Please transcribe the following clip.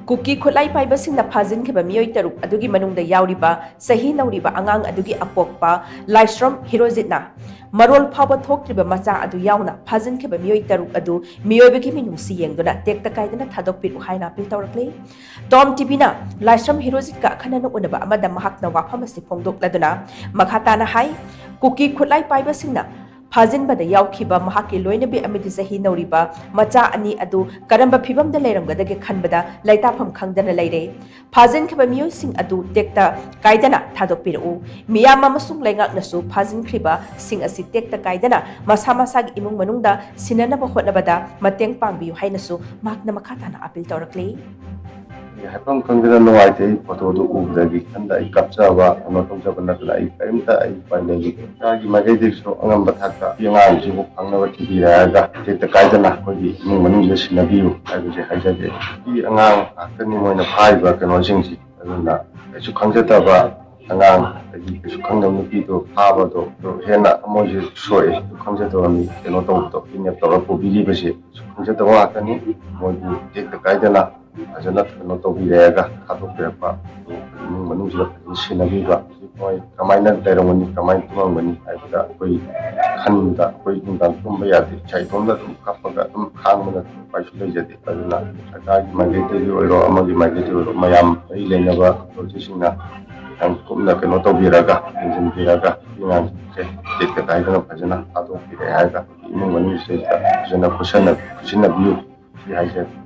Kuki khulai paibasingna phajinkheba miyoi taruk adugi manungda yauriba sahi nauriba angang adugi apokpa Laisrom Hirojitna marol phaba thoktriba macha adu yauna phajinkheba miyoi taruk adu miyoibagi minungsi yengduna tekta kaidana thadokpiru haina apil tawrakle Tom Tibina Laisrom Hirojit ka khanana unaba amada mahakna wafamasi phongdokladuna makhatana hai Kuki khulai paibasingna Phajinbada yaukhiba mahaki loinabi amidi sahi nauriba macha ani adu karamba phibamda leiramgadage khanbada laitafam khangdana leire phajinkhaba miyoising adu tekta kaidana thadokpiru miyam amasung laingaknasu phajinkhriba sing asi tekta kaidana masa masagi imung manungda sinanaba hotnabada mateng pangbiyu hainasu makna makhatana apil tawrakle haifam khangdana nuwaite photo do ubdagi khanda ai kapchaba ano tongchaba natla ai kaimta ai pailegi tagi magai dekso angamba thakka yangang jibu phangnaba thibiraga tekta kaidana kogi imung manungda sinabiyu haibuje haijade i angang akani moina phaiba kano jingji aduna aisu khangjataba angang agi aisu khangnam nupido phaba do hena amoji soe khangjataba mi kano tawto inya tawra pobiribase khangjataba akani mogi tekta kaidana fazana kano tawbiraga thadokpirapa imung manungsida sinabiba moi kamaina leirongani kamaina tumangani haibda koi khanda koi nungdang tumba yade chaitomda dum kapaga dum khangmana paisu leijade aduna sarkari maigeti oiro amagi maigeti oiro mayam ai leinaba projectsingna yang kumna kano tawbiraga injinbiraga ingan se tekta kaidana fazana thadokpiraga imung manungsida fazana kusina biyu si haijade